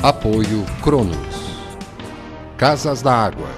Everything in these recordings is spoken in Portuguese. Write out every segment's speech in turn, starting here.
Apoio Cronos. Casas da Água.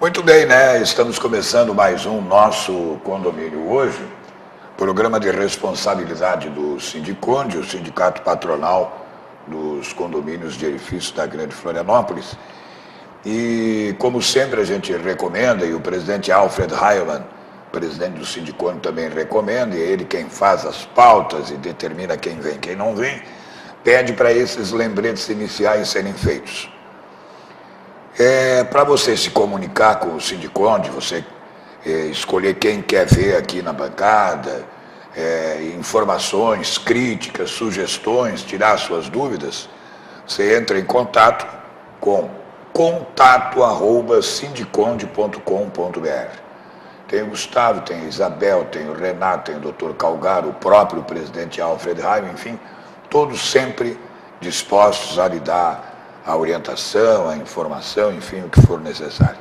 Muito bem, né? Estamos começando mais um nosso condomínio hoje, programa de responsabilidade do Sindiconde, o Sindicato Patronal dos Condomínios de Edifícios da Grande Florianópolis. E, como sempre, a gente recomenda, e o presidente Alfred Heilmann, presidente do Sindiconde, também recomenda, e é ele quem faz as pautas e determina quem vem e quem não vem, pede para esses lembretes iniciais serem feitos. Para você se comunicar com o Sindiconde, você escolher quem quer ver aqui na bancada, informações, críticas, sugestões, tirar suas dúvidas, você entra em contato com contato@sindiconde.com.br. Tem o Gustavo, tem a Isabel, tem o Renato, tem o Dr. Calgaro, o próprio presidente Alfred Heilmann, enfim, todos sempre dispostos a lhe dar a orientação, a informação, enfim, o que for necessário.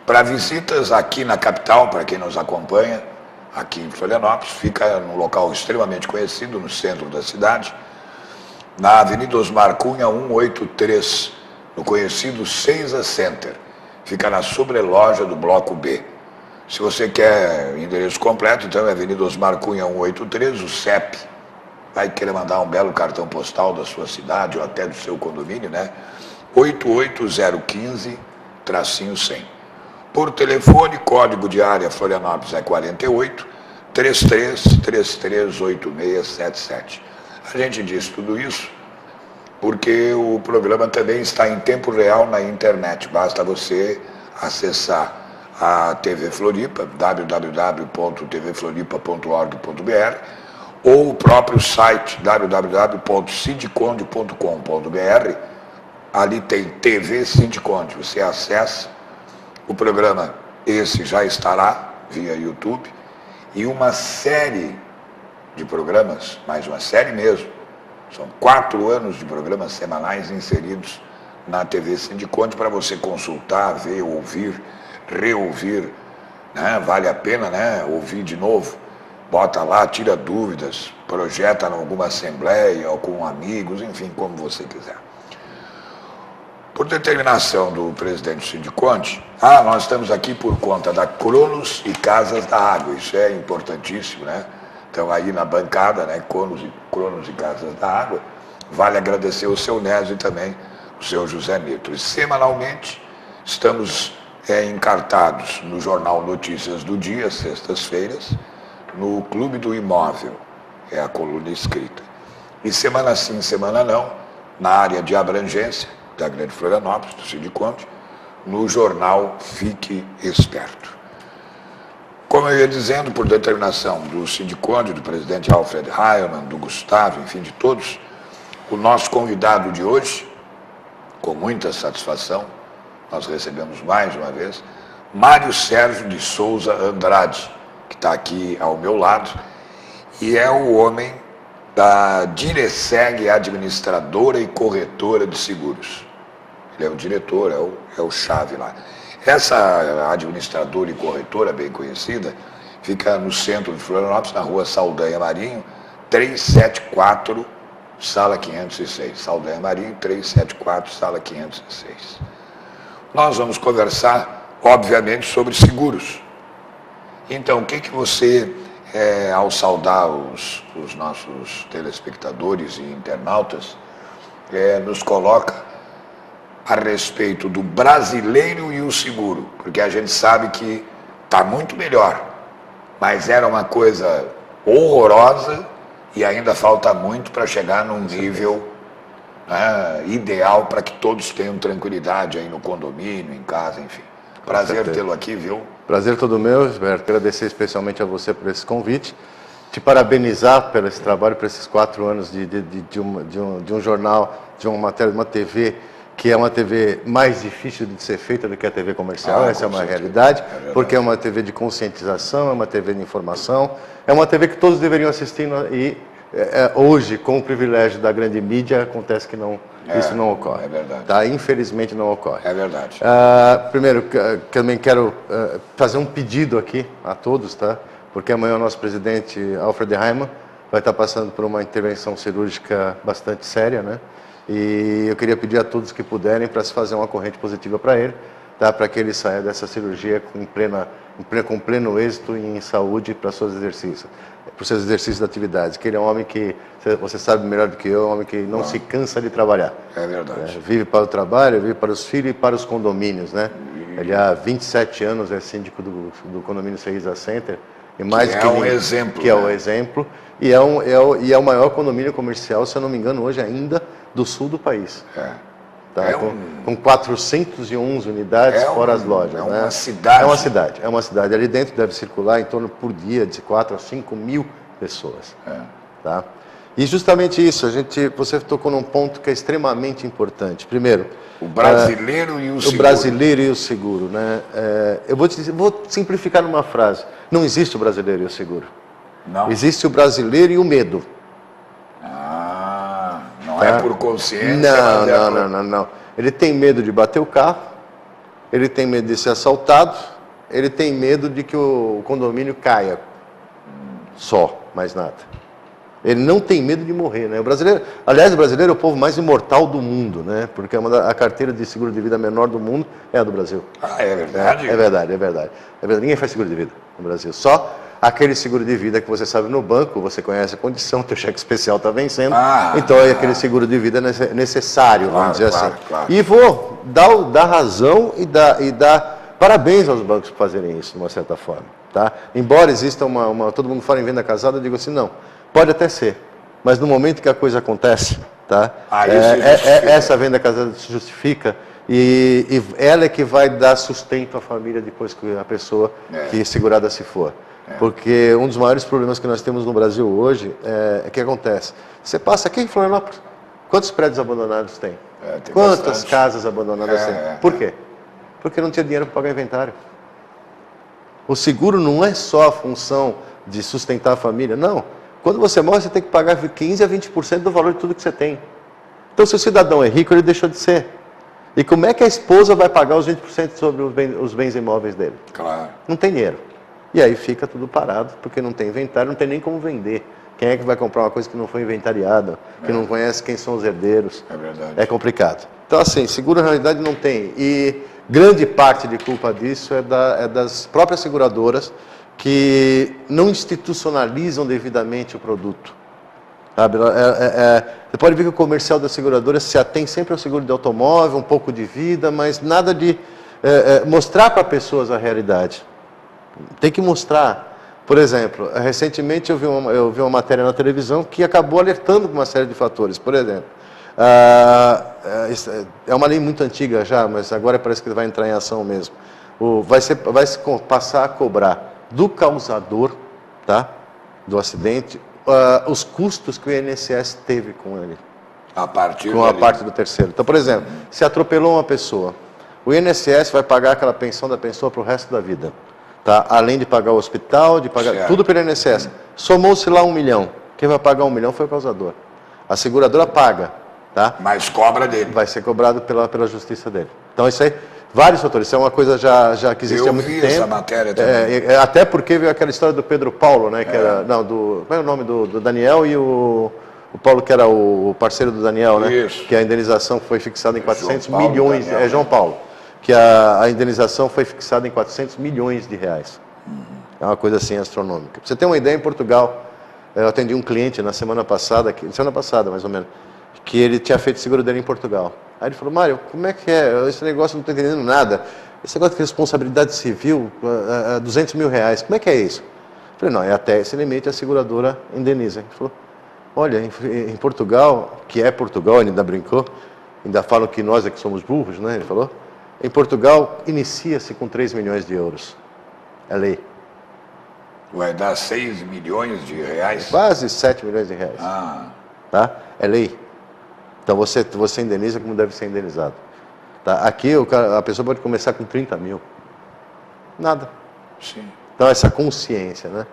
Para visitas aqui na capital, para quem nos acompanha, aqui em Florianópolis, fica num local extremamente conhecido, no centro da cidade, na Avenida Osmar Cunha, 183, no conhecido Seiza Center. Fica na sobreloja do Bloco B. Se você quer endereço completo, então é Avenida Osmar Cunha, 183, o CEP. Vai querer mandar um belo cartão postal da sua cidade ou até do seu condomínio, né? 88015-100. Por telefone, código de área Florianópolis é 48 33338677. A gente diz tudo isso porque o programa também está em tempo real na internet. Basta você acessar a TV Floripa, www.tvfloripa.org.br, ou o próprio site www.sindiconde.com.br. Ali tem TV Sindiconde. Você acessa o programa, esse já estará via YouTube, e uma série de programas, mais uma série mesmo, são 4 anos de programas semanais inseridos na TV Sindiconde para você consultar, ver, ouvir, reouvir, né? Vale a pena, né? Ouvir de novo. Bota lá, tira dúvidas, projeta em alguma assembleia ou com amigos, enfim, como você quiser. Por determinação do presidente do Sindiconde, nós estamos aqui por conta da Cronos e Casas da Água, isso é importantíssimo, né? Estão aí na bancada, né? Cronos e Casas da Água. Vale agradecer o seu Nésio e também o seu José Nitro. E semanalmente estamos encartados no jornal Notícias do Dia, sextas-feiras, no Clube do Imóvel, é a coluna escrita. E semana sim, semana não, na área de abrangência da Grande Florianópolis, do Sindiconde, no jornal Fique Esperto. Como eu ia dizendo, por determinação do Sindiconde, do presidente Alfred Heilmann, do Gustavo, enfim, de todos, o nosso convidado de hoje, com muita satisfação, nós recebemos mais uma vez, Mário Sérgio de Souza Andrade, que está aqui ao meu lado, e é o homem da Direseg, administradora e corretora de seguros. Ele é o diretor, é o chave lá. Essa administradora e corretora bem conhecida fica no centro de Florianópolis, na rua Saldanha Marinho, 374, sala 506. Saldanha Marinho, 374, sala 506. Nós vamos conversar, obviamente, sobre seguros. Então, o que você, ao saudar os nossos telespectadores e internautas, nos coloca a respeito do brasileiro e o seguro? Porque a gente sabe que está muito melhor, mas era uma coisa horrorosa e ainda falta muito para chegar num nível ideal para que todos tenham tranquilidade aí no condomínio, em casa, enfim. Prazer tê-lo aqui, viu? Prazer todo meu, Gilberto. Agradecer especialmente a você por esse convite. te parabenizar pelo esse trabalho, por esses 4 anos de um jornal, de uma matéria, de uma TV, que é uma TV mais difícil de ser feita do que a TV comercial, essa é uma realidade, porque é uma TV de conscientização, é uma TV de informação, é uma TV que todos deveriam assistir e hoje, com o privilégio da grande mídia, acontece que isso não ocorre. É verdade. Tá? Infelizmente não ocorre. É verdade. Primeiro, também quero fazer um pedido aqui a todos, tá? Porque amanhã o nosso presidente, Alfred Heimann, vai estar passando por uma intervenção cirúrgica bastante séria, né? E eu queria pedir a todos que puderem para se fazer uma corrente positiva para ele, tá? Para que ele saia dessa cirurgia com pleno êxito e em saúde para os seus exercícios de atividades. Que ele é um homem que, você sabe melhor do que eu, é um homem que não se cansa de trabalhar. É verdade. Vive para o trabalho, vive para os filhos e para os condomínios, né? Ele há 27 anos é síndico do condomínio Ceisa Center. E mais que é um exemplo. Que é o exemplo. E é o maior condomínio comercial, se eu não me engano, hoje ainda do sul do país. Tá? Com 411 unidades, fora as lojas. É uma cidade. É uma cidade. Ali dentro deve circular em torno, por dia, de 4 a 5 mil pessoas. Tá? E justamente isso, você tocou num ponto que é extremamente importante. Primeiro, o brasileiro e o seguro. O brasileiro e o seguro, né? Eu vou simplificar numa frase. Não existe o brasileiro e o seguro. Não. Existe o brasileiro e o medo. Não é por consciência. Não. Ele tem medo de bater o carro, ele tem medo de ser assaltado, ele tem medo de que o condomínio caia. Só, mais nada. Ele não tem medo de morrer, né? O brasileiro é o povo mais imortal do mundo, né? Porque a carteira de seguro de vida menor do mundo é a do Brasil. É verdade? É verdade. Ninguém faz seguro de vida no Brasil. Só aquele seguro de vida que você sabe no banco, você conhece a condição, teu cheque especial está vencendo. Então é aquele seguro de vida necessário, vamos dizer assim. Claro. E vou dar razão e dar parabéns aos bancos por fazerem isso, de uma certa forma. Tá? Embora exista todo mundo fala em venda casada, eu digo assim, não. Pode até ser, mas no momento que a coisa acontece, tá? Essa venda casada se justifica e ela é que vai dar sustento à família depois que a pessoa que segurada se for. Porque um dos maiores problemas que nós temos no Brasil hoje é que acontece. Você passa aqui em Florianópolis, quantos prédios abandonados tem? Tem Quantas bastante. casas abandonadas tem? Por quê? Porque não tinha dinheiro para pagar inventário. O seguro não é só a função de sustentar a família, não. Quando você morre, você tem que pagar 15% a 20% do valor de tudo que você tem. Então, se o cidadão é rico, ele deixou de ser. E como é que a esposa vai pagar os 20% sobre os bens imóveis dele? Claro. Não tem dinheiro. E aí fica tudo parado, porque não tem inventário, não tem nem como vender. Quem é que vai comprar uma coisa que não foi inventariada, que não conhece quem são os herdeiros? É verdade. É complicado. Então, assim, seguro na realidade não tem. E grande parte de culpa disso é das próprias seguradoras, que não institucionalizam devidamente o produto. Sabe? Você pode ver que o comercial da seguradora se atém sempre ao seguro de automóvel, um pouco de vida, mas nada de mostrar para pessoas a realidade. Tem que mostrar. Por exemplo, recentemente eu vi uma matéria na televisão que acabou alertando para uma série de fatores. Por exemplo, é uma lei muito antiga já, mas agora parece que vai entrar em ação mesmo. Vai se passar a cobrar do causador, tá, do acidente, os custos que o INSS teve com ele. A parte do terceiro. Então, por exemplo, se atropelou uma pessoa, o INSS vai pagar aquela pensão da pessoa para o resto da vida. Tá? Além de pagar o hospital, de pagar tudo pelo INSS. Somou-se lá 1 milhão. Quem vai pagar 1 milhão foi o causador. A seguradora paga. Tá? Mas cobra dele. Vai ser cobrado pela justiça dele. Então, isso aí... Vários fatores, isso é uma coisa já que existe há muito tempo. Eu vi essa matéria também. Até porque veio aquela história do Pedro Paulo, né? Que era, como é o nome do Daniel e o Paulo, que era o parceiro do Daniel, né? Isso. Que a indenização foi fixada em 400 milhões. Daniel, João Paulo. Que a indenização foi fixada em 400 milhões de reais. É uma coisa assim astronômica. Pra você ter uma ideia, em Portugal, eu atendi um cliente na semana passada mais ou menos, que ele tinha feito seguro dele em Portugal. Aí ele falou, Mário, como é que é? Esse negócio eu não estou entendendo nada. Esse negócio de responsabilidade civil, 200 mil reais, como é que é isso? Eu falei, não, é até esse limite a seguradora indeniza. Ele falou, olha, em Portugal, que é Portugal, ele ainda brincou, ainda falam que nós é que somos burros, né? Ele falou, em Portugal inicia-se com 3 milhões de euros. É lei. Vai dar 6 milhões de reais? Quase 7 milhões de reais. Tá? É lei. Então você indeniza como deve ser indenizado. Tá? Aqui a pessoa pode começar com 30 mil. Nada. Sim. Então essa consciência, né?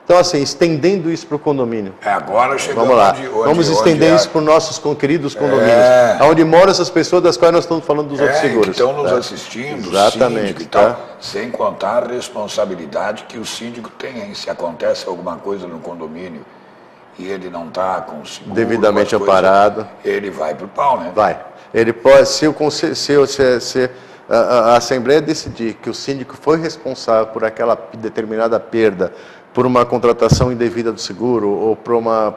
Então assim, estendendo isso para o condomínio. Agora chegamos Vamos lá. Vamos estender isso para os nossos queridos condomínios. Onde moram essas pessoas das quais nós estamos falando dos outros seguros. Que estão nos tá? assistindo, Exatamente, síndico e tal, tá? sem contar a responsabilidade que o síndico tem, hein? Se acontece alguma coisa no condomínio e ele não está com o seguro, devidamente amparado, ele vai para o pau, né? Vai. Ele pode, se a Assembleia decidir que o síndico foi responsável por aquela determinada perda, por uma contratação indevida do seguro ou por uma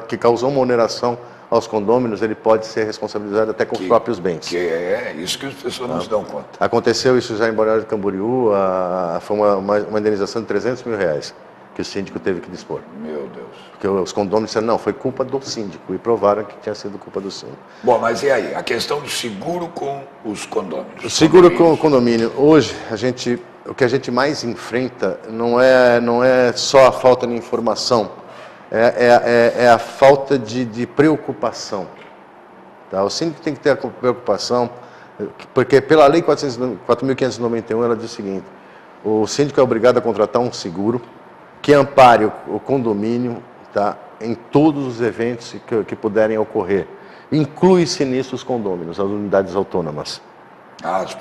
que causou uma oneração aos condôminos, ele pode ser responsabilizado até com os próprios bens. Que é isso que as pessoas não se dão conta. Aconteceu isso já em Balneário de Camboriú, foi uma indenização de 300 mil reais que o síndico teve que dispor. Meu Deus. Porque os condôminos disseram, não, foi culpa do síndico, e provaram que tinha sido culpa do síndico. Bom, mas e aí? A questão do seguro com os condôminos. O seguro com o condomínio, hoje, o que a gente mais enfrenta não é só a falta de informação, é a falta de preocupação. Tá? O síndico tem que ter a preocupação, porque pela lei 4.591, ela diz o seguinte, o síndico é obrigado a contratar um seguro que ampare o condomínio, tá, em todos os eventos que puderem ocorrer. Inclui-se nisso os condôminos, as unidades autônomas. As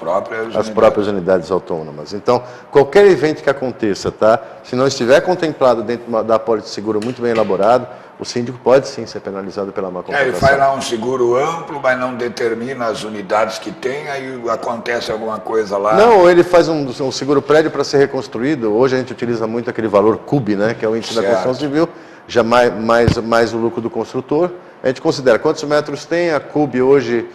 próprias unidades autônomas. Então, qualquer evento que aconteça, tá, se não estiver contemplado dentro da apólice de seguro muito bem elaborado, o síndico pode sim ser penalizado pela má contratação. Ele faz lá um seguro amplo, mas não determina as unidades que tem, aí acontece alguma coisa lá. Não, ele faz um seguro prédio para ser reconstruído. Hoje a gente utiliza muito aquele valor CUB, né, que é o índice da construção civil, já mais o lucro do construtor. A gente considera quantos metros tem, a CUB hoje,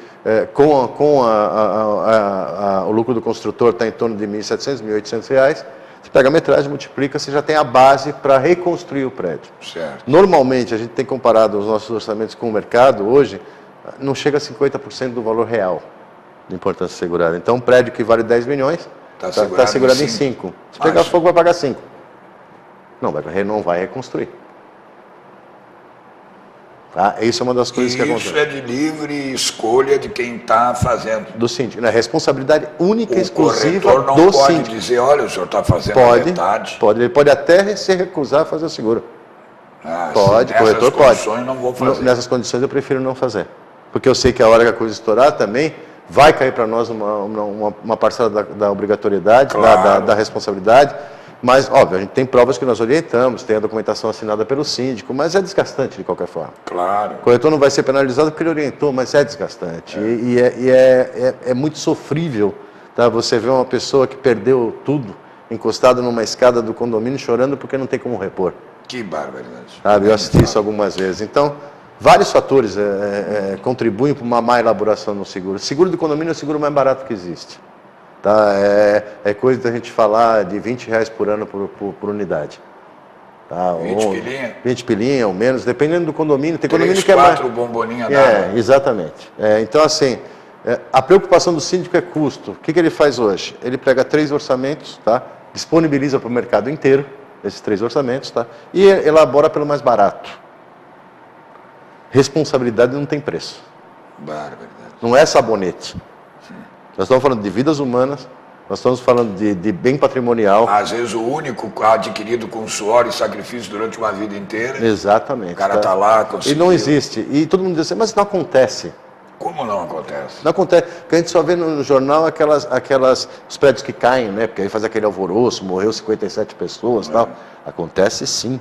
o lucro do construtor está em torno de R$ 1.700, R$ 1.800. Você pega a metragem, multiplica, você já tem a base para reconstruir o prédio. Certo. Normalmente, a gente tem comparado os nossos orçamentos com o mercado, hoje, não chega a 50% do valor real de importância segurada. Então, um prédio que vale 10 milhões, está segurado em 5. Se pegar fogo, vai pagar 5. Não vai reconstruir. Tá? Isso é uma das coisas que acontece. Isso é de livre escolha de quem está fazendo. Do síndico. É responsabilidade única e exclusiva do síndico. O corretor não pode dizer, olha, o senhor está fazendo a metade. Pode. Ele pode até se recusar a fazer o seguro. Pode, o corretor pode. Não vou fazer. Nessas condições eu prefiro não fazer. Porque eu sei que a hora que a coisa estourar também, vai cair para nós uma parcela da obrigatoriedade, claro, da responsabilidade. Mas, óbvio, a gente tem provas que nós orientamos, tem a documentação assinada pelo síndico, mas é desgastante de qualquer forma. Claro. O corretor não vai ser penalizado porque ele orientou, mas é desgastante. É muito sofrível, tá? Você vê uma pessoa que perdeu tudo, encostada numa escada do condomínio, chorando porque não tem como repor. Que barbaridade. Sabe? Eu assisti isso algumas vezes. Então, vários fatores contribuem para uma má elaboração no seguro. O seguro do condomínio é o seguro mais barato que existe. Tá? É coisa da gente falar de R$20 por ano por unidade. Tá? 20 pilinha? 20 pilinha ou menos, dependendo do condomínio. Tem condomínio 3, que é mais... 4 bomboninha d'água. Exatamente. Então, assim, a preocupação do síndico é custo. O que ele faz hoje? Ele pega 3 orçamentos, tá? Disponibiliza para o mercado inteiro esses 3 orçamentos, tá? E elabora pelo mais barato. Responsabilidade não tem preço. Barbaridade. Não é sabonete. Nós estamos falando de vidas humanas, nós estamos falando de bem patrimonial. Às vezes o único adquirido com suor e sacrifício durante uma vida inteira. Exatamente. O cara está lá, conseguiu. E não existe. E todo mundo diz assim, mas não acontece. Como não acontece? Não acontece. Porque a gente só vê no jornal os prédios que caem, né? Porque aí faz aquele alvoroço, morreu 57 pessoas e tal. Acontece sim.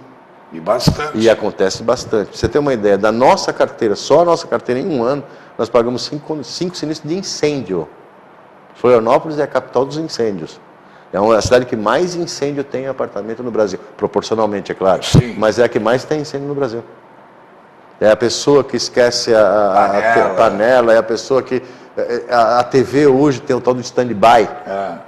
E bastante. E acontece bastante. Pra você ter uma ideia, da nossa carteira, só a nossa carteira em um ano, nós pagamos 5 sinistros de incêndio. Florianópolis é a capital dos incêndios. É a cidade que mais incêndio tem em apartamento no Brasil. Proporcionalmente, é claro. Sim. Mas é a que mais tem incêndio no Brasil. É a pessoa que esquece a panela, é a pessoa que... A TV hoje tem o tal do stand-by.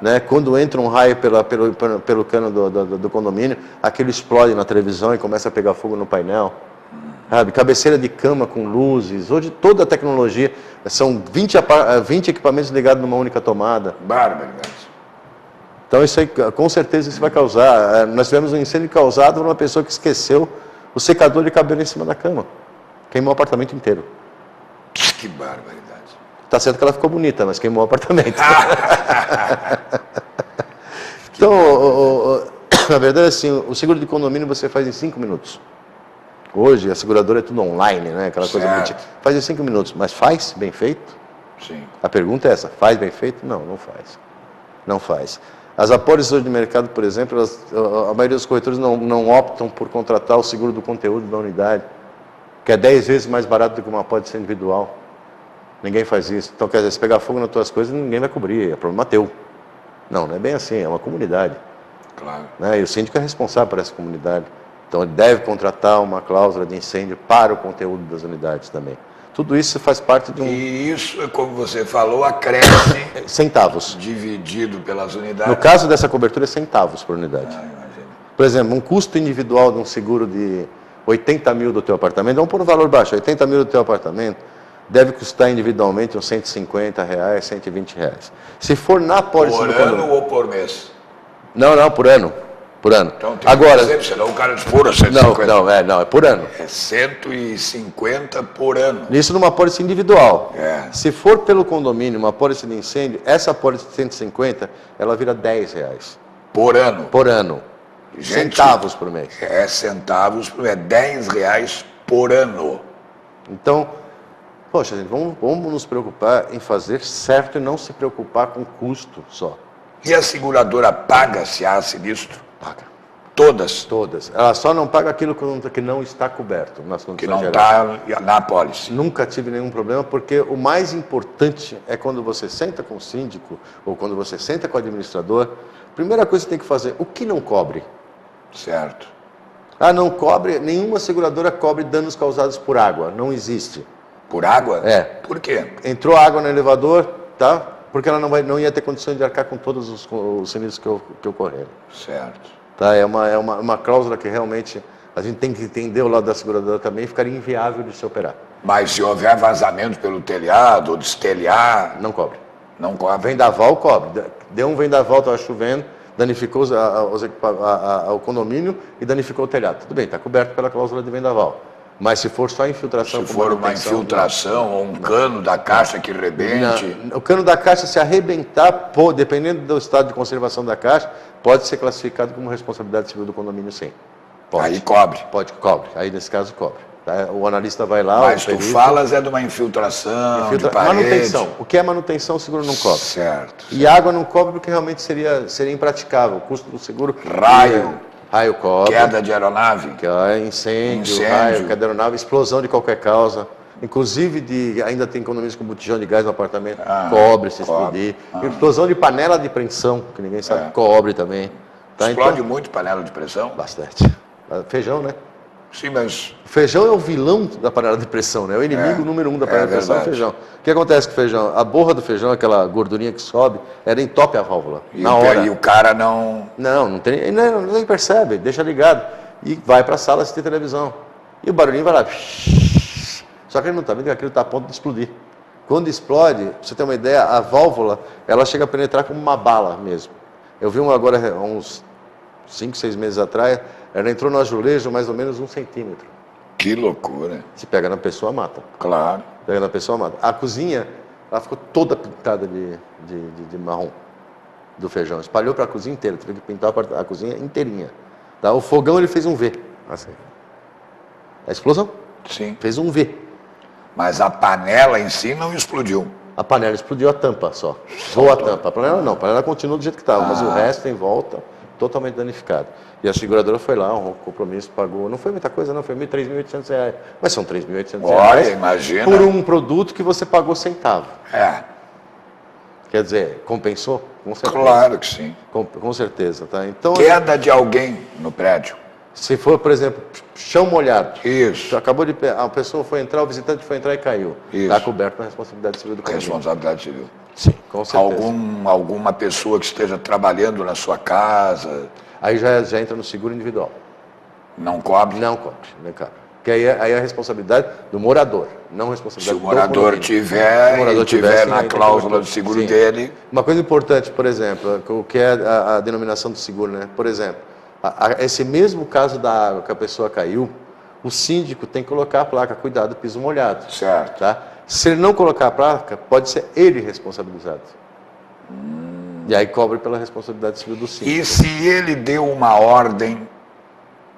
Né? Quando entra um raio pelo cano do condomínio, aquilo explode na televisão e começa a pegar fogo no painel. Sabe? Cabeceira de cama com luzes. Hoje toda a tecnologia, são 20 equipamentos ligados numa única tomada. Barbaridade. Então isso aí, com certeza isso vai causar. Nós tivemos um incêndio causado por uma pessoa que esqueceu o secador de cabelo em cima da cama. Queimou o apartamento inteiro. Que barbaridade. Tá certo que ela ficou bonita, mas queimou o apartamento. Então, na verdade, assim, o seguro de condomínio você faz em 5 minutos. Hoje a seguradora é tudo online, né? Aquela coisa bonitinha. Faz em 5 minutos, mas faz bem feito? Sim. A pergunta é essa, faz bem feito? Não, não faz. Não faz. As apólices hoje de mercado, por exemplo, a maioria dos corretores não optam por contratar o seguro do conteúdo da unidade, que é 10 vezes mais barato do que uma apólice individual. Ninguém faz isso. Então, quer dizer, se pegar fogo nas tuas coisas, ninguém vai cobrir, é problema teu. Não, não é bem assim, é uma comunidade. Claro. Né? E o síndico é responsável por essa comunidade. Então, ele deve contratar uma cláusula de incêndio para o conteúdo das unidades também. Tudo isso faz parte de um... E isso, como você falou, acresce... centavos. Dividido pelas unidades. No caso dessa cobertura, é centavos por unidade. Imagina. Por exemplo, um custo individual de um seguro de 80 mil do teu apartamento, vamos pôr um valor baixo, 80 mil do teu apartamento, deve custar individualmente uns R$150, R$120. Se for na apólice Por do ano condomínio... ou por mês? Não, por ano. Por ano. Então tem Agora, que dizer, senão o cara desfura 150. Não, é por ano. É 150 por ano. Isso numa apólice individual. É. Se for pelo condomínio, uma apólice de incêndio, essa apólice de 150, ela vira R$10 Por ano. por ano. Gente, centavos por mês. É centavos, é R$10 por ano. Então, poxa, gente, vamos nos preocupar em fazer certo e não se preocupar com custo só. E a seguradora paga se há sinistro? Paga. Todas. Todas. Ela só não paga aquilo que não está coberto nas Que condições não gerais. está na apólice. Nunca tive nenhum problema, porque o mais importante é quando você senta com o síndico ou quando você senta com o administrador, primeira coisa que tem que fazer, o que não cobre? Certo. Ah, não cobre, nenhuma seguradora cobre danos causados por água, não existe. Por água? É. Por quê? Entrou água no elevador, tá? Porque ela não ia ter condições de arcar com todos os sinistros que ocorreram. Certo. Tá? É uma cláusula que realmente a gente tem que entender o lado da seguradora também, ficaria inviável de se operar. Mas se houver vazamento pelo telhado ou destelhar, Não cobre. não cobre. Vendaval cobre. Deu um vendaval, estava chovendo, danificou o condomínio e danificou o telhado. Tudo bem, está coberto pela cláusula de vendaval. Mas se for só infiltração... Se for uma infiltração ou um cano da caixa que rebente... O cano da caixa, se arrebentar, dependendo do estado de conservação da caixa, pode ser classificado como responsabilidade civil do condomínio, sim. Pode. Aí cobre. Cobre. Aí, nesse caso, cobre. Tá? O analista vai lá... Mas o tu perito, falas é de uma infiltração, de parede. manutenção. O que é manutenção, o seguro não cobre. Certo. E água não cobre porque realmente seria impraticável. O custo do seguro... Raio cobre. Queda de aeronave. Que é incêndio, raio, queda de aeronave, explosão de qualquer causa. Inclusive, ainda tem condomínios com botijão de gás no apartamento, cobre se explodir. Explosão de panela de pressão, que ninguém sabe, cobre também. Tá? Explode Então, muito panela de pressão? bastante. Feijão, né? Sim, mas... O feijão é o vilão da panela de pressão, né? É o inimigo número 1 da panela de pressão é o feijão. O que acontece com o feijão? A borra do feijão, aquela gordurinha que sobe, ela entope a válvula. Na hora. E o cara não... Não tem, nem percebe, deixa ligado. E vai para a sala assistir televisão. E o barulhinho vai lá. Só que ele não está vendo que aquilo está a ponto de explodir. Quando explode, pra você ter uma ideia, a válvula, ela chega a penetrar como uma bala mesmo. Eu vi uma agora, uns 5, 6 meses atrás, ela entrou no azulejo mais ou menos 1 centímetro. Que loucura. Se pega na pessoa, mata. Claro. Pega na pessoa, mata. A cozinha, ela ficou toda pintada de marrom do feijão. Espalhou para a cozinha inteira. Teve que pintar a cozinha inteirinha. Tá? O fogão, ele fez um V. Assim. A explosão? Sim. Fez um V. Mas a panela em si não explodiu. A panela explodiu a tampa só. Voou a tampa. A panela não. A panela continua do jeito que estava. Mas o resto em volta, totalmente danificado. E a seguradora foi lá, um compromisso, pagou. Não foi muita coisa, não. Foi R$1.3.800. Mas são R$3.800. Olha, imagina. Por um produto que você pagou centavo. É. Quer dizer, compensou? Com certeza. Claro que sim. Com certeza, tá? Então, Queda de alguém no prédio. se for, por exemplo, chão molhado. Isso. Acabou de... A pessoa foi entrar, o visitante foi entrar e caiu. Isso. Está coberto na responsabilidade civil do condomínio. Responsabilidade civil. Sim, com certeza. Alguma pessoa que esteja trabalhando na sua casa, Aí já entra no seguro individual. não cobre? Não cobre, né, cara? Que aí é a responsabilidade do morador, não a Se responsabilidade o do morador condomínio. tiver, Se o morador tiver sim, na aí tem que cláusula colocar. do seguro Sim. dele, Uma coisa importante, por exemplo, o que é a denominação do seguro, né? Por exemplo, esse mesmo caso da água que a pessoa caiu, o síndico tem que colocar a placa, cuidado, piso molhado. certo? Tá? Se ele não colocar a placa, pode ser ele responsabilizado. E aí cobre pela responsabilidade civil do síndico. E se ele deu uma ordem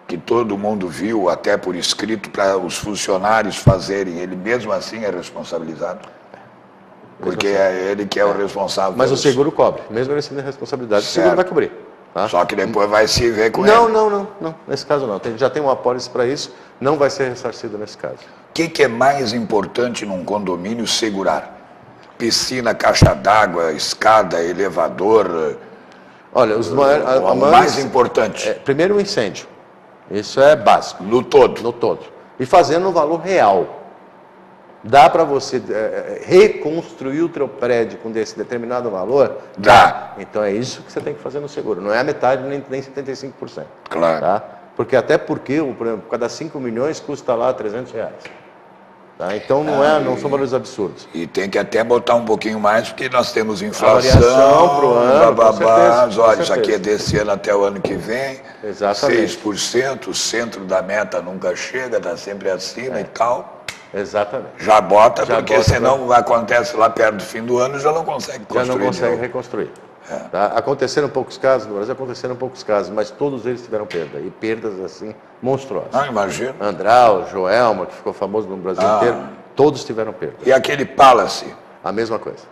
que todo mundo viu, até por escrito, para os funcionários fazerem, ele mesmo assim é responsabilizado? Porque é ele que é o responsável. Mas o pelos- seguro cobre, mesmo ele sendo a responsabilidade, o seguro Certo. vai cobrir. Tá? Só que depois vai se ver com Não, ele. não. Nesse caso não. Já tem uma apólice para isso, não vai ser ressarcido nesse caso. O que é mais importante num condomínio segurar? Piscina, caixa d'água, escada, elevador. Olha, os O mais importante, primeiro o incêndio. Isso é básico, no todo. no todo. E fazendo um valor real. Dá para você reconstruir o teu prédio com esse determinado valor? Dá. Então é isso que você tem que fazer no seguro. Não é a metade, nem 75%. Claro. Tá? Porque, por exemplo, cada 5 milhões custa lá R$300. Tá? Então não são valores absurdos. E tem que até botar um pouquinho mais, porque nós temos variação inflação, pro ano, com certeza, com olha, isso aqui é certeza. desse ano até o ano que vem. Exatamente. 6%, o centro da meta nunca chega, está sempre acima e tal. Exatamente. Já bota, Já porque bota senão acontece lá perto do fim do ano, já não consegue Já construir. não consegue de novo. reconstruir. Tá? Aconteceram poucos casos, no Brasil aconteceram poucos casos, mas todos eles tiveram perda. E perdas assim, monstruosas. Ah, imagino. Andral, Joelma, que ficou famoso no Brasil inteiro, todos tiveram perda. E aquele Palace? A mesma coisa.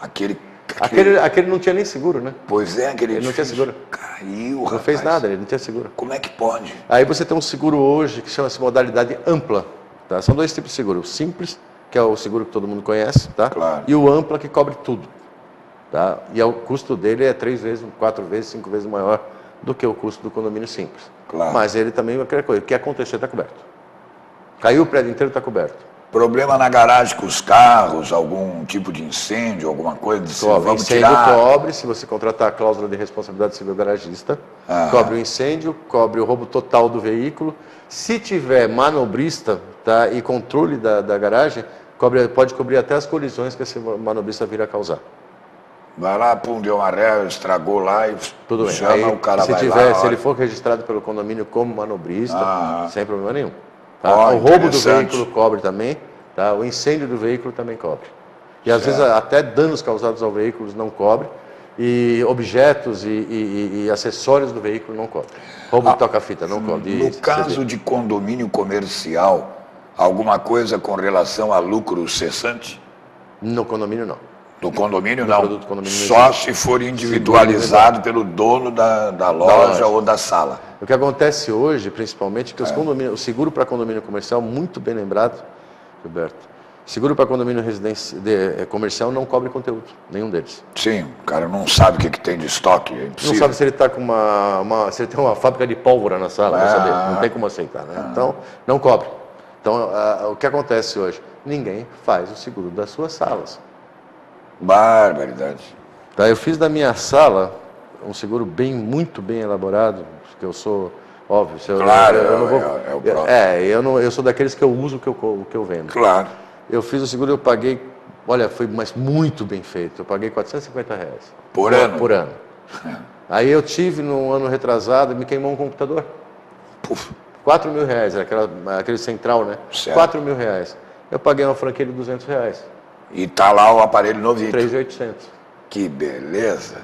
Aquele Aquele não tinha nem seguro, né? Pois é, aquele Ele não tinha edifício seguro. caiu, Não rapaz. fez nada, ele não tinha seguro. Como é que pode? Aí você tem um seguro hoje que chama-se modalidade ampla. Tá? São dois tipos de seguro. O simples, que é o seguro que todo mundo conhece, tá? Claro. E o ampla, que cobre tudo. Tá? E o custo dele é 3 vezes, 4 vezes, 5 vezes maior do que o custo do condomínio simples. Claro. Mas ele também é aquela coisa. O que acontecer está coberto. Caiu o prédio inteiro, está coberto. Problema na garagem com os carros, algum tipo de incêndio, alguma coisa de Cobre. vamos Incêndio tirar. cobre, se você contratar a cláusula de responsabilidade civil garagista, cobre o incêndio, cobre o roubo total do veículo. Se tiver manobrista, tá, e controle da garagem, pode cobrir até as colisões que esse manobrista vir a causar. Vai lá, pum, deu uma ré, estragou lá e Tudo bem. chama, Aí, o cara se vai tiver, lá. se ele olha. for registrado pelo condomínio como manobrista, sem problema nenhum. Tá? Ó, O roubo do interessante. veículo cobre também, tá? O incêndio do veículo também cobre. E às vezes até danos causados ao veículo não cobre, e objetos e acessórios do veículo não cobre. Roubo de toca-fita não cobre. No caso de condomínio comercial, alguma coisa com relação a lucro cessante? No condomínio não. Do condomínio No não. produto condomínio não Só existe. se for individualizado pelo dono da loja ou da sala. O que acontece hoje, principalmente, é que os condomínios, o seguro para condomínio comercial, muito bem lembrado, Gilberto, seguro para condomínio comercial não cobre conteúdo, nenhum deles. Sim, o cara não sabe o que tem de estoque, é Não impossível. sabe se ele está com se ele tem uma fábrica de pólvora na sala, não saber, não tem como aceitar, né? Então, não cobre. Então, o que acontece hoje? Ninguém faz o seguro das suas salas. Barbaridade. Tá, eu fiz da minha sala um seguro muito bem elaborado, porque eu sou, óbvio, Claro, eu não vou, é o próprio. eu sou daqueles que eu uso o que eu vendo. Claro. Eu fiz o seguro, eu paguei, olha, mas muito bem feito, eu paguei R$450. Por ano? Por ano. Aí eu tive, no ano retrasado, me queimou um computador. Puf. R$4.000, aquele central, né? Certo. R$4.000. Eu paguei uma franquia de R$200. E tá lá o aparelho novinho. 3.800. Que beleza.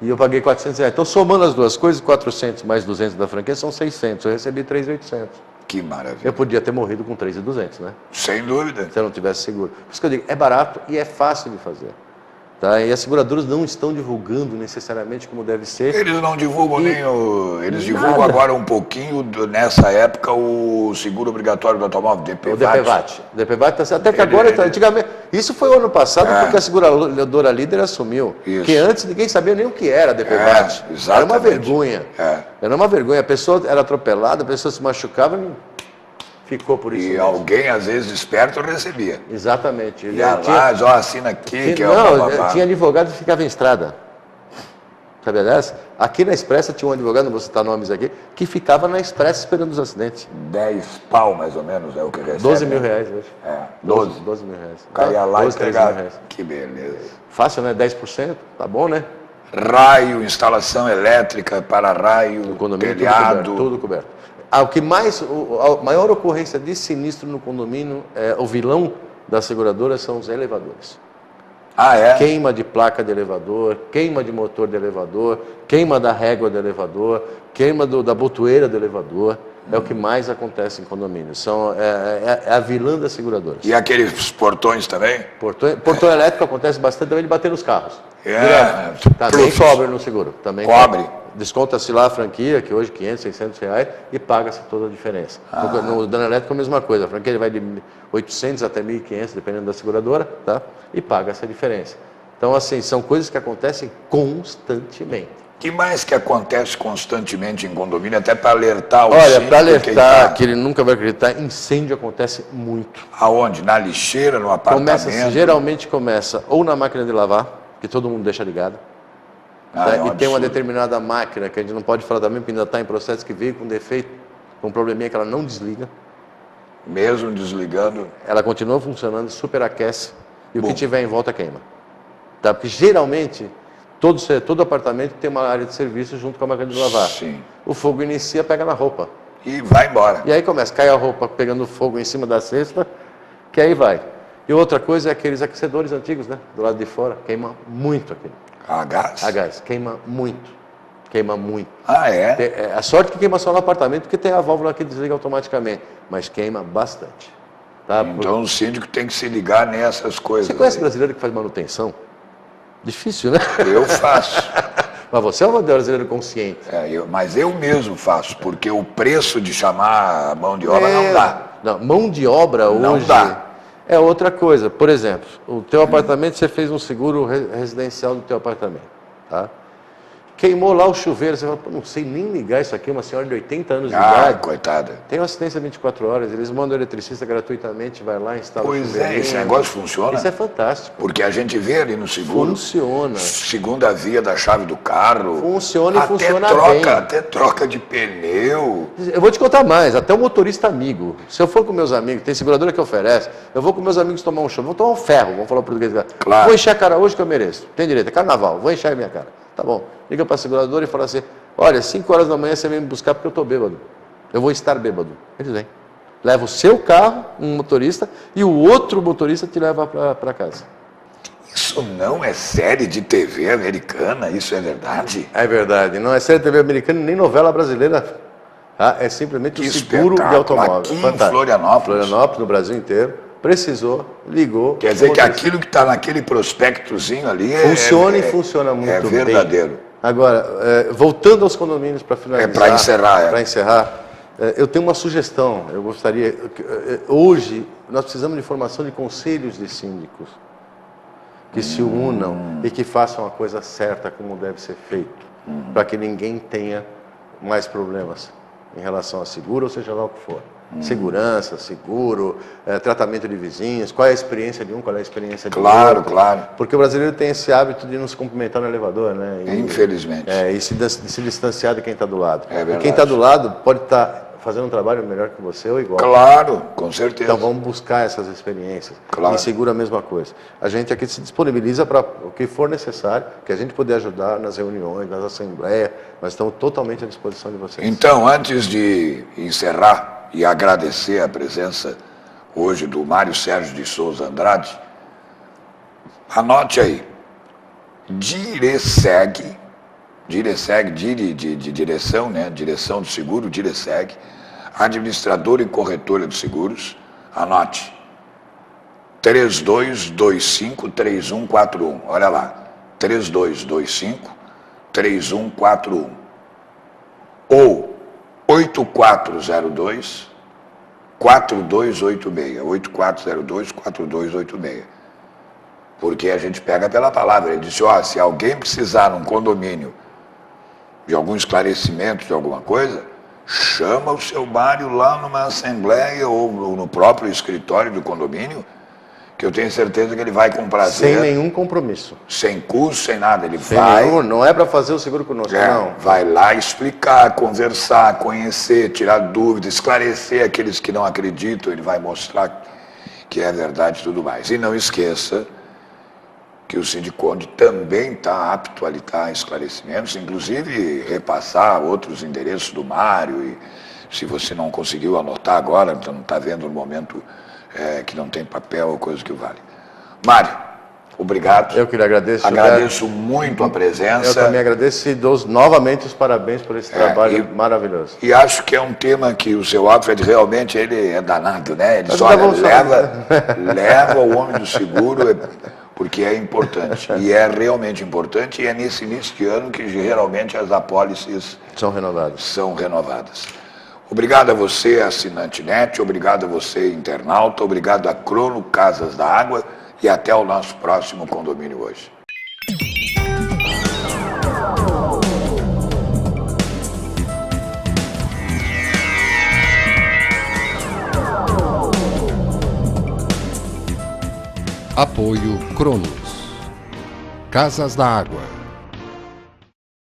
E eu paguei R$400. Então, somando as duas coisas, 400 mais 200 da franquia, são 600. Eu recebi 3.800. Que maravilha. Eu podia ter morrido com 3.200, né? Sem dúvida. Se eu não tivesse seguro. Por isso que eu digo, é barato e é fácil de fazer. Tá? E as seguradoras não estão divulgando necessariamente como deve ser. Eles não divulgam nem o... Eles divulgam Nada. agora um pouquinho, nessa época, o seguro obrigatório do automóvel, O DPVAT. DPVAT. O DPVAT tá, até que agora, antigamente... Isso foi o ano passado, porque a seguradora líder assumiu. Isso. Que antes ninguém sabia nem o que era DPVAT. exatamente. Era uma vergonha. É. Era uma vergonha. A pessoa era atropelada, a pessoa se machucava e ficou por isso E mesmo. alguém, às vezes, esperto, recebia. Exatamente. Ele E lá, ó, assina aqui, que é o não, bababá. tinha advogado que ficava em estrada. Sabe, aliás, aqui na Expressa tinha um advogado, não vou citar nomes aqui, que ficava na Expressa esperando os acidentes. 10 pau, mais ou menos, é o que recebe. 12 mil reais hoje. 12 mil reais. Caia lá 12, e 13 pegar. mil reais. Que beleza. Fácil, né? 10%, tá bom, né? Raio, instalação elétrica para raio, No condomínio, telhado. tudo coberto. O que mais, a maior ocorrência de sinistro no condomínio, o vilão da seguradora são os elevadores. Ah, é? Queima de placa de elevador, queima de motor de elevador, queima da régua do elevador, queima da botoeira do elevador. É o que mais acontece em condomínio. É a vilã das seguradoras. E aqueles portões também? Portão elétrico acontece bastante também de bater nos carros. Também Plus. cobre no seguro. Também Cobre. Desconta-se lá a franquia, que hoje 500, 600 reais, e paga-se toda a diferença. No dano elétrico é a mesma coisa. A franquia vai de 800 até 1.500, dependendo da seguradora, tá? E paga-se a diferença. Então, assim, são coisas que acontecem constantemente. O que mais que acontece constantemente em condomínio, até para alertar o Olha, síndico para que ele alertar, tá- que ele nunca vai acreditar, incêndio acontece muito. Aonde? Na lixeira, no apartamento? Geralmente começa ou na máquina de lavar, que todo mundo deixa ligado. Ah, é um E tem uma absurdo. determinada máquina, que a gente não pode falar também, porque ainda está em processo, que veio com defeito, com um probleminha que ela não desliga. Mesmo desligando. Ela continua funcionando, superaquece, e o Bom. que tiver em volta queima. Tá? Porque geralmente, todo apartamento tem uma área de serviço junto com a máquina de lavar. Sim. O fogo inicia, pega na roupa. E vai embora. E aí começa, cai a roupa pegando fogo em cima da cesta, que aí vai. E outra coisa é aqueles aquecedores antigos, né? Do lado de fora, queima muito aquilo. A gás? A gás, queima muito. Queima muito. Ah, é? A sorte que queima só no apartamento, porque tem a válvula que desliga automaticamente. Mas queima bastante. Tá? Então o síndico tem que se ligar nessas coisas. Você conhece aí. brasileiro que faz manutenção? Difícil, né? Eu faço. Mas você é um brasileiro consciente. Mas eu mesmo faço, porque o preço de chamar a mão de obra não dá. Não, mão de obra Não hoje dá. é outra coisa. Por exemplo, o teu apartamento, você fez um seguro residencial do teu apartamento, tá? Queimou lá o chuveiro, você fala, pô, não sei nem ligar isso aqui, uma senhora de 80 anos de Ah, idade. coitada. Tem uma assistência 24 horas, eles mandam o eletricista gratuitamente, vai lá, instala o Pois chuveirinho. é, esse negócio funciona. Isso é fantástico. Porque a gente vê ali no seguro, Funciona. segunda via da chave do carro. Funciona e até funciona troca, bem. Até troca de pneu. Eu vou te contar mais, até o motorista amigo. Se eu for com meus amigos, tem seguradora que oferece, eu vou com meus amigos tomar um show, vou tomar um ferro, vamos falar português. Claro. Vou encher a cara hoje que eu mereço. Tem direito, é carnaval, vou encher a minha cara. Tá bom. Liga para a seguradora e fala assim, olha, 5 horas da manhã você vem me buscar porque eu estou bêbado. Eu vou estar bêbado. Eles vêm. Leva o seu carro, um motorista, e o outro motorista te leva para casa. Isso não é série de TV americana, isso é verdade? É verdade. Não é série TV americana nem novela brasileira. Tá? É simplesmente Que o seguro de espetáculo. automóvel. Aqui em Fantástico. Florianópolis. Florianópolis, no Brasil inteiro. Precisou, ligou. Quer dizer que aconteceu. aquilo que está naquele prospectozinho ali Funciona e funciona muito é bem. verdadeiro. Agora, voltando aos condomínios para finalizar. para encerrar. Para encerrar, eu tenho uma sugestão. Eu gostaria. Hoje, nós precisamos de formação de conselhos de síndicos que se unam e que façam a coisa certa como deve ser feito, para que ninguém tenha mais problemas em relação a seguro, ou seja lá o que for. Segurança, seguro, tratamento de vizinhos, qual é a experiência de um, qual é a experiência de Claro, outro. claro. Porque o brasileiro tem esse hábito de não se cumprimentar no elevador, né? Infelizmente. E se distanciar de quem está do lado. É verdade. E quem está do lado pode estar fazendo um trabalho melhor que você ou igual. Claro, com certeza. Então vamos buscar essas experiências. Claro. E segura a mesma coisa. A gente aqui se disponibiliza para o que for necessário, que a gente puder ajudar nas reuniões, nas assembleias. Nós estamos totalmente à disposição de vocês. Então, antes de encerrar e agradecer a presença hoje do Mário Sérgio de Souza Andrade, anote aí, Direseg, de direção, né? Direção do seguro, Direseg, administradora e corretora de seguros, anote, 3225-3141, olha lá, 3225-3141, ou 8402-4286, 8402-4286. Porque a gente pega pela palavra. Ele disse, ó, se alguém precisar num condomínio de algum esclarecimento de alguma coisa, chama o seu Mário lá numa assembleia ou no próprio escritório do condomínio, que que eu tenho certeza que ele vai com prazer. Sem nenhum compromisso. Sem custo, sem nada. Ele Sem vai. nenhum, não é para fazer o seguro conosco, não. Vai lá explicar, conversar, conhecer, tirar dúvidas, esclarecer aqueles que não acreditam. Ele vai mostrar que é verdade e tudo mais. E não esqueça que o Sindiconde também está apto a lhe dar esclarecimentos, inclusive repassar outros endereços do Mário. E se você não conseguiu anotar agora, então não está vendo no momento que não tem papel ou coisa que vale. Mário, obrigado. Eu que lhe agradeço. Agradeço muito a presença. Eu também agradeço e dou novamente os parabéns por esse trabalho maravilhoso. E acho que é um tema que o seu Alfred realmente ele é danado, né? Ele Mas só leva o homem do seguro, porque é importante. E é realmente importante, e é nesse início de ano que geralmente as apólices são renovadas. Obrigado a você, assinante NET, obrigado a você, internauta, obrigado a Crono Casas da Água e até o nosso próximo condomínio hoje. Apoio Cronos. Casas da Água.